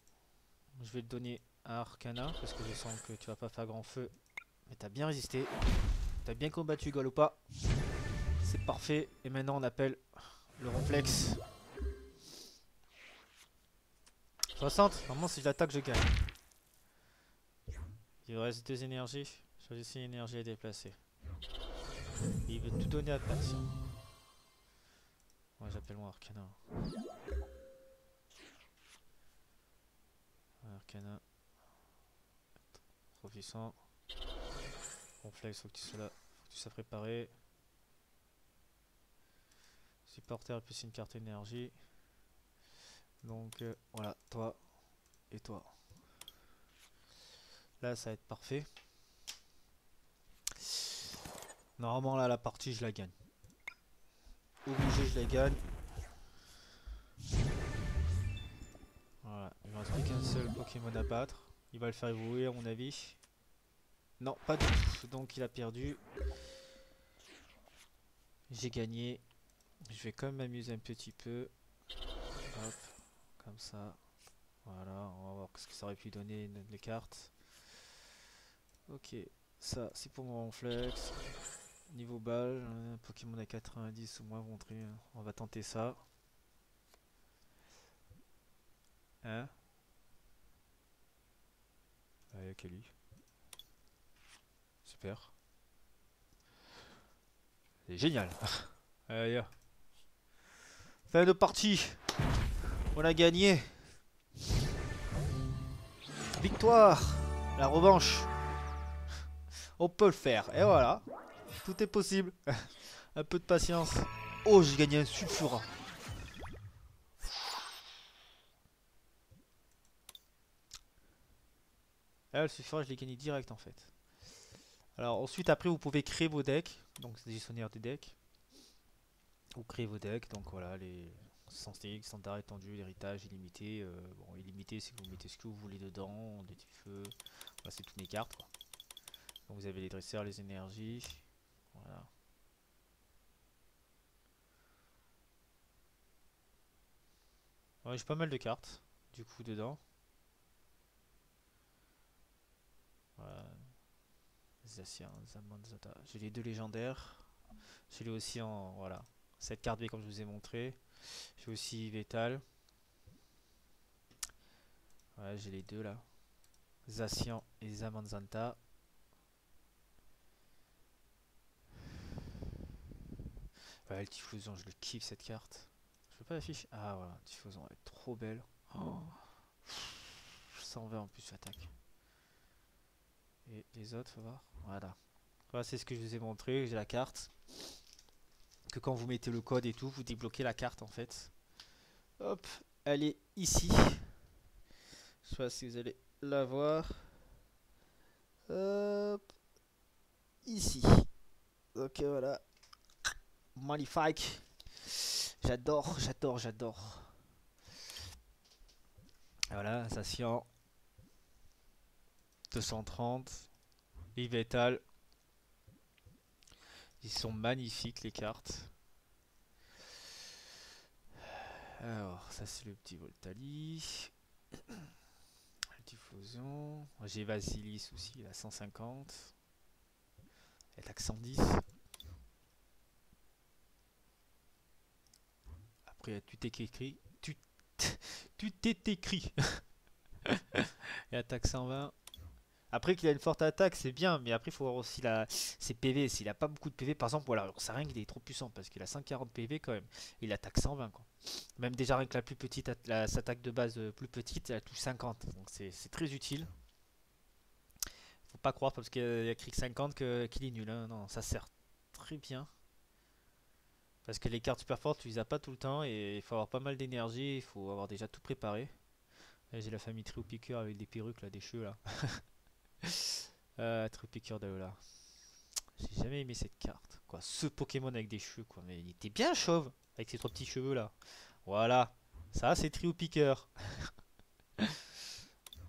je vais te donner un Arcana parce que je sens que tu vas pas faire grand feu. Mais t'as bien résisté. T'as bien combattu Galopa. C'est parfait. Et maintenant, on appelle le Ronflex. 60. Normalement, si je l'attaque, je gagne. Il reste 2 énergies. Choisissez une énergie à déplacer. Il veut tout donner à Persian. Moi, j'appelle mon Arcana. Arcana. Trop puissant. Ronflex, faut que tu sois là. Faut que tu sois préparé. Supporter plus une carte énergie. Donc voilà, toi et toi. Là ça va être parfait. Normalement là la partie je la gagne. Obligé je la gagne. Voilà, il ne reste plus qu'un seul Pokémon à battre. Il va le faire évoluer à mon avis. Non, pas du tout. Donc il a perdu. J'ai gagné. Je vais quand même m'amuser un petit peu. Hop, comme ça. Voilà, on va voir ce que ça aurait pu donner les cartes. Ok, ça c'est pour mon flex. Niveau balle, Pokémon à 90 ou moins montré. On va tenter ça. Hein? Allez, Kali. Super. C'est génial. Allez, fin de partie. On a gagné. Victoire. La revanche. On peut le faire. Et voilà. Tout est possible. Un peu de patience. Oh, j'ai gagné un Sulfura. Ah, le Sulfura, je l'ai gagné direct en fait. Alors ensuite, après, vous pouvez créer vos decks. Donc, c'est des gestionnaires des decks. Vous créez vos decks. Donc voilà, les standard étendu, l'héritage illimité. Bon, illimité, c'est que vous mettez ce que vous voulez dedans. Des petits feux. Voilà, c'est toutes mes cartes, quoi. Donc vous avez les dresseurs, les énergies. Voilà. Ouais, j'ai pas mal de cartes, du coup, dedans. Voilà. Zacian, Zamanzata. J'ai les deux légendaires. J'ai les aussi en. Voilà. Cette carte B, comme je vous ai montré. J'ai aussi Vétal. Ouais, j'ai les deux là. Zacian et Zamanzanta. Ouais, le Typhlosion, je le kiffe cette carte. Je peux pas l'afficher. Ah voilà, Typhlosion, elle est trop belle. Oh, 120 en plus l'attaque. Et les autres, faut voir. Voilà. Voilà, c'est ce que je vous ai montré. J'ai la carte. Que quand vous mettez le code et tout, vous débloquez la carte en fait. Hop, elle est ici. Je sais pas si vous allez la voir. Hop, ici. Ok, voilà. Magnifique. J'adore, j'adore, j'adore. Voilà, Assassin 230. Livetal. Ils sont magnifiques les cartes. Alors, ça c'est le petit Voltali. Le Diffusion. J'ai Vasilis aussi, il a 150. Il attaque 110. Après, tu t'es écrit. Tu t'es écrit. Il attaque 120. Après qu'il a une forte attaque, c'est bien, mais après il faut voir aussi ses PV. S'il a pas beaucoup de PV, par exemple, voilà, on sait rien qu'il est trop puissant parce qu'il a 140 PV quand même. Il attaque 120 quoi. Même déjà rien que la plus petite, sa attaque de base plus petite, elle touche 50. Donc c'est très utile. Faut pas croire parce qu'il y a écrit 50 qu'il est nul, hein. Non, ça sert très bien. Parce que les cartes super fortes, tu les as pas tout le temps et il faut avoir pas mal d'énergie, il faut avoir déjà tout préparé. J'ai la famille Trio Piqueur avec des perruques là, des cheveux là. Trio Piqueur de là. J'ai jamais aimé cette carte. Quoi, ce Pokémon avec des cheveux, quoi. Mais il était bien chauve, avec ses trois petits cheveux là. Voilà. Ça, c'est Trio Piqueur.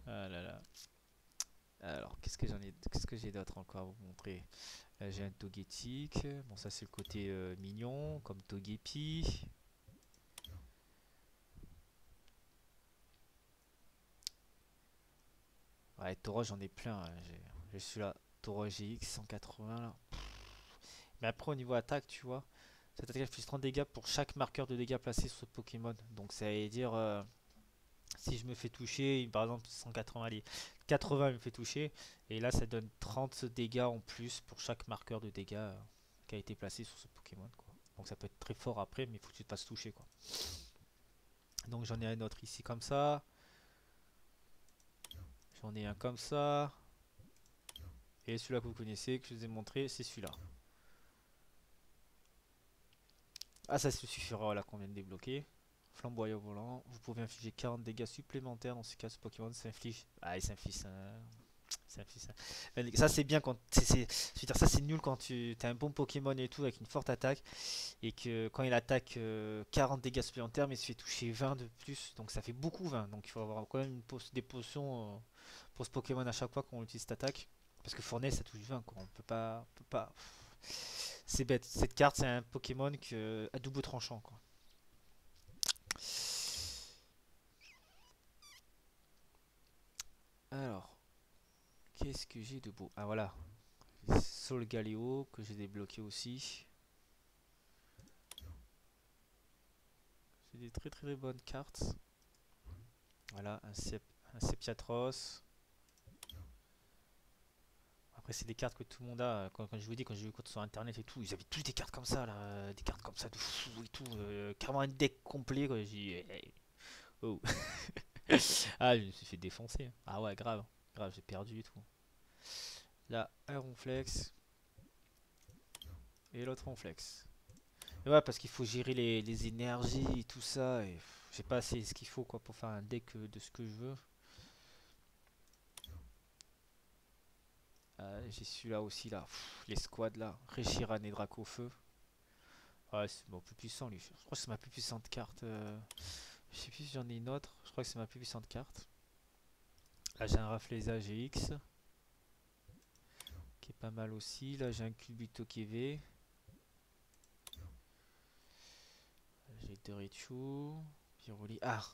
Ah là là. Alors, qu'est-ce que j'ai d'autre encore à vous montrer? Là, j'ai un Togetic. Bon, ça, c'est le côté mignon, comme Togepi. Ouais, Tauros, j'en ai plein, hein. J'ai celui-là. Tauros GX 180 là. Mais après, au niveau attaque, tu vois. Cette attaque plus 30 dégâts pour chaque marqueur de dégâts placé sur ce Pokémon. Donc ça veut dire si je me fais toucher, par exemple 180, allez, 80 me fait toucher. Et là ça donne 30 dégâts en plus pour chaque marqueur de dégâts qui a été placé sur ce Pokémon, quoi. Donc ça peut être très fort après, mais il faut que tu te fasses toucher, quoi. Donc j'en ai un autre ici comme ça. J'en ai un comme ça. Et celui-là que vous connaissez, que je vous ai montré, c'est celui-là. Ah, ça suffira là qu'on vient de débloquer. Flamboyant volant. Vous pouvez infliger 40 dégâts supplémentaires dans ce cas. Ce Pokémon s'inflige. Ah, il s'inflige ça. Ça c'est bien quand je veux dire, ça c'est nul quand tu as un bon Pokémon et tout avec une forte attaque et que quand il attaque 40 dégâts supplémentaires mais il se fait toucher 20 de plus, donc ça fait beaucoup 20, donc il faut avoir quand même des potions pour ce Pokémon à chaque fois qu'on utilise cette attaque parce que Fournaise ça touche 20 quoi. On peut pas C'est bête. Cette carte, c'est un Pokémon à double tranchant, quoi. Alors, qu'est-ce que j'ai de beau? Ah voilà, Sol Galeo que j'ai débloqué aussi. C'est des très très bonnes cartes. Voilà, un Sephiatros. Après, c'est des cartes que tout le monde a. Quand je vous dis, quand j'ai vu sur internet et tout, ils avaient tous des cartes comme ça, là. Des cartes comme ça de fou et tout. Carrément un deck complet, quoi. J'ai dit, oh. Ah, je me suis fait défoncer, hein. Ah ouais, grave. Grave, j'ai perdu et tout. Là, un Ronflex. Et l'autre Ronflex. Et ouais, parce qu'il faut gérer les énergies et tout ça. Et j'ai pas assez ce qu'il faut, quoi, pour faire un deck de ce que je veux. J'ai celui-là aussi, là. Les squads, là. Reshiram et Dracofeu. Ouais, c'est mon plus puissant, lui. Je crois que c'est ma plus puissante carte. Je sais plus si j'en ai une autre. Je crois que c'est ma plus puissante carte. Là, j'ai un Rafleza GX. Qui est pas mal aussi. Là, j'ai un Culbuto KV. J'ai Dorichu. Pyroli. Ah!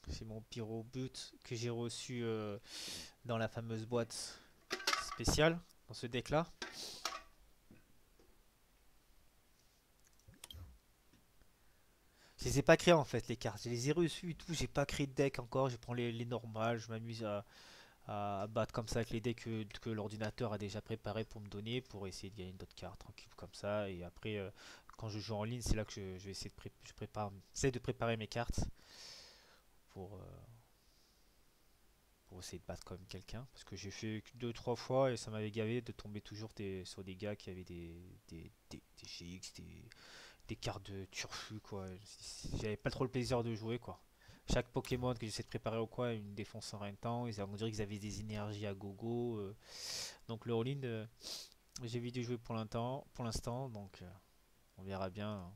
C'est mon Pyrobut que j'ai reçu dans la fameuse boîte spéciale. Dans ce deck-là. Je les ai pas créés en fait les cartes, je les ai reçues et tout, j'ai pas créé de deck encore, je prends les normales, je m'amuse à battre comme ça avec les decks que l'ordinateur a déjà préparé pour me donner pour essayer de gagner d'autres cartes tranquille comme ça et après quand je joue en ligne c'est là que je vais essayer j'essaie de préparer mes cartes pour, euh, pour essayer de battre quand même quelqu'un parce que j'ai fait que 2-3 fois et ça m'avait gavé de tomber toujours sur des gars qui avaient des GX, des cartes de turfu quoi. J'avais pas trop le plaisir de jouer quoi. Chaque Pokémon que j'essaie de préparer au coin, une défonce en rien de temps. On dirait qu'ils avaient des énergies à gogo. Donc le all-in, j'ai envie de jouer pour l'instant, donc on verra bien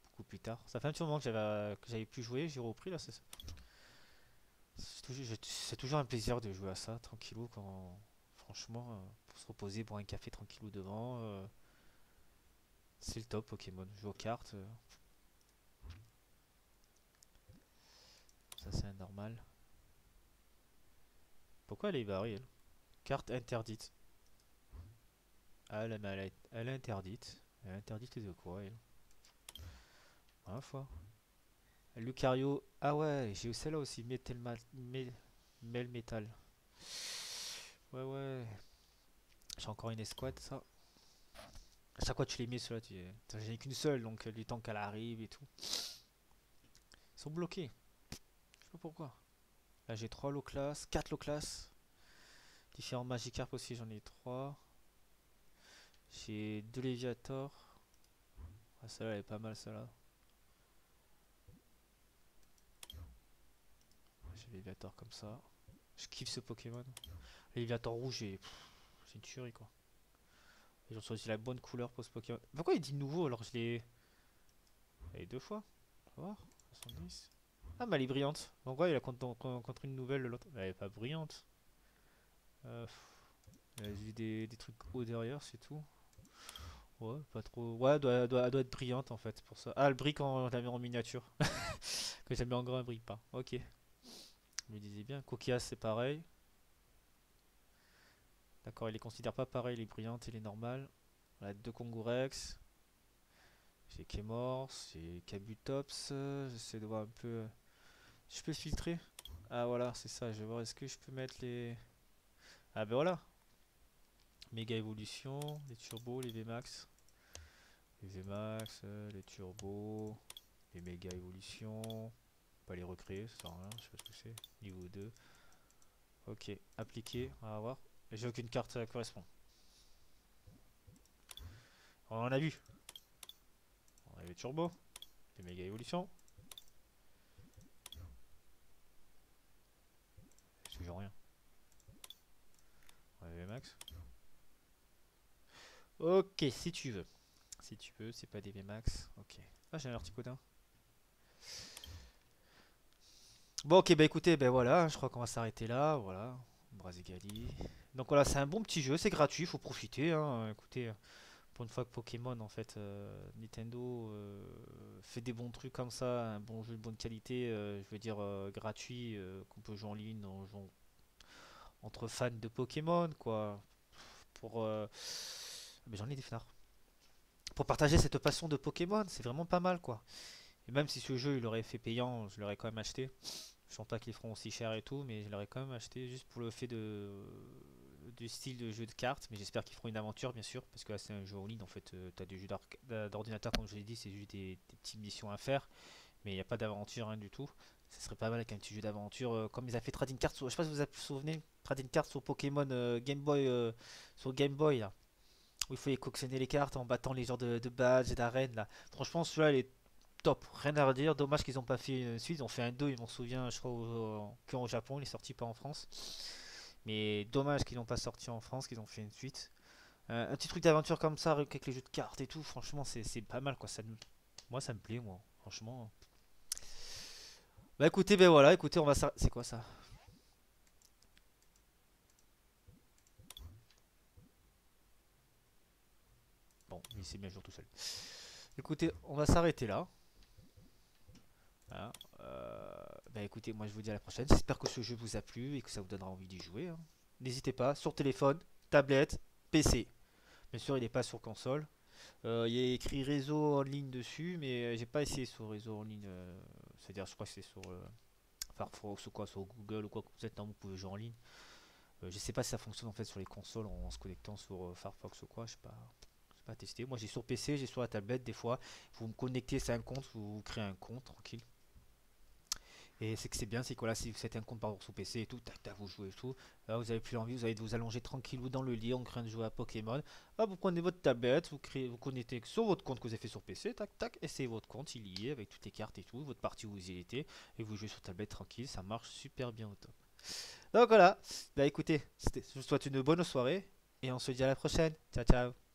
beaucoup plus tard. Ça fait un petit moment que j'avais plus joué, j'ai repris là. C'est toujours un plaisir de jouer à ça, tranquillou, quand franchement, pour se reposer, boire un café tranquillou devant. C'est le top Pokémon. Jouer aux cartes, ça c'est normal. Pourquoi elle est barrée elle? Carte interdite. Ah, elle est interdite. Elle est interdite de quoi elle? Première fois. Lucario. Ah ouais, j'ai eu celle-là aussi. Mel Metal. Ouais, ouais. J'ai encore une escouade, ça. À chaque fois que tu les mets, ceux-là, j'en ai qu'une seule, donc du temps qu'elle arrive et tout. Ils sont bloqués. Je sais pas pourquoi. Là, j'ai 3 low class, 4 low class. Différents Magikarp aussi, j'en ai 3. J'ai 2 Léviator. Ah, celle-là, elle est pas mal, celle-là. J'ai Léviator comme ça. Je kiffe ce Pokémon. Léviator rouge, c'est une tuerie, quoi. Ils ont choisi la bonne couleur pour ce Pokémon. Pourquoi il dit nouveau alors que je l'ai. Elle est deux fois. On va voir. 70. Ah, mais elle est brillante. Donc, ouais, il a contre une nouvelle, l'autre. Elle est pas brillante. Elle a juste des trucs hauts derrière, c'est tout. Ouais, pas trop. Ouais, elle doit être brillante en fait, pour ça. Ah, elle brille quand je la mets en miniature. Quand je la mets en grand, elle brille pas. Ok. Je me disais bien. Coquillage, c'est pareil. D'accord, il les considère pas pareil, les brillantes et les normales. On a deux Kongorex. J'ai Kemors, j'ai Kabutops. J'essaie de voir un peu. Je peux filtrer? Ah voilà, c'est ça. Je vais voir, est-ce que je peux mettre les. Ah ben voilà. Méga évolution, les turbos, les VMAX. Les VMAX, les turbos, les méga évolutions. Pas les recréer, ça sert à rien, je sais pas ce que c'est. Niveau 2. Ok, appliquer, on va voir. J'ai aucune carte qui correspond. On en a vu. On a les turbos, les méga évolutions. J'ai toujours rien. On a les VMAX. Ok, si tu veux. Si tu veux, c'est pas des VMAX. Ok. Ah, j'ai un Articodin. Bon, ok, bah écoutez, ben voilà, je crois qu'on va s'arrêter là. Voilà, Brazigali. Donc voilà, c'est un bon petit jeu, c'est gratuit, faut profiter, hein. Écoutez, Pour une fois que Pokémon, en fait, Nintendo fait des bons trucs comme ça, un bon jeu de bonne qualité, je veux dire gratuit, qu'on peut jouer en ligne, entre fans de Pokémon, quoi. Pour, mais j'en ai des fenards. Pour partager cette passion de Pokémon, c'est vraiment pas mal, quoi. Et même si ce jeu il aurait fait payant, je l'aurais quand même acheté. Je sens pas qu'ils feront aussi cher et tout, mais je l'aurais quand même acheté juste pour le fait du style de jeu de cartes. Mais j'espère qu'ils feront une aventure, bien sûr, parce que là c'est un jeu en ligne. En fait, t'as des jeux d'ordinateur, comme je l'ai dit, c'est juste des petites missions à faire, mais il n'y a pas d'aventure, rien du tout. Ce serait pas mal avec un petit jeu d'aventure, comme ils avaient fait Trading Cards. Je sais pas si vous vous souvenez, Trading Cards sur Pokémon Game Boy, sur Game Boy là, où il faut collectionner les cartes en battant les genres de badges et d'arènes là. Franchement, celui-là, il est top, rien à redire. Dommage qu'ils n'ont pas fait une suite. Ils ont fait un 2, je m'en souviens, je crois, que au Japon. Il est sorti pas en France. Mais dommage qu'ils n'ont pas sorti en France, qu'ils ont fait une suite. Un petit truc d'aventure comme ça, avec les jeux de cartes et tout, franchement, c'est pas mal quoi. Moi, ça me plaît, moi, franchement. Bah écoutez, ben voilà, écoutez, on va C'est quoi ça? Bon, il s'est mis à jour tout seul. Écoutez, on va s'arrêter là. Voilà. Bah écoutez, moi je vous dis à la prochaine. J'espère que ce jeu vous a plu et que ça vous donnera envie d'y jouer, hein. N'hésitez pas, sur téléphone, tablette, PC. Bien sûr, il n'est pas sur console. Il y a écrit réseau en ligne dessus, mais j'ai pas essayé sur réseau en ligne. C'est-à-dire, je crois que c'est sur Firefox ou quoi, sur Google ou quoi que vous êtes, non, vous pouvez jouer en ligne. Je sais pas si ça fonctionne en fait sur les consoles en se connectant sur Firefox ou quoi, je sais pas. J'ai pas testé. Moi j'ai sur PC, j'ai sur la tablette des fois. Vous me connectez, c'est un compte, vous créez un compte tranquille. Et c'est que c'est bien, c'est que voilà, si vous faites un compte par exemple sur PC et tout, tac, tac, vous jouez et tout. Là, vous avez plus envie, vous allez vous allonger tranquillou dans le lit en train de jouer à Pokémon. Ah, vous prenez votre tablette, vous connectez sur votre compte que vous avez fait sur PC, tac, tac, et c'est votre compte, il y est avec toutes les cartes et tout, votre partie où vous y étiez, et vous jouez sur tablette tranquille, ça marche super bien au top. Donc voilà, bah écoutez, je vous souhaite une bonne soirée, et on se dit à la prochaine. Ciao, ciao.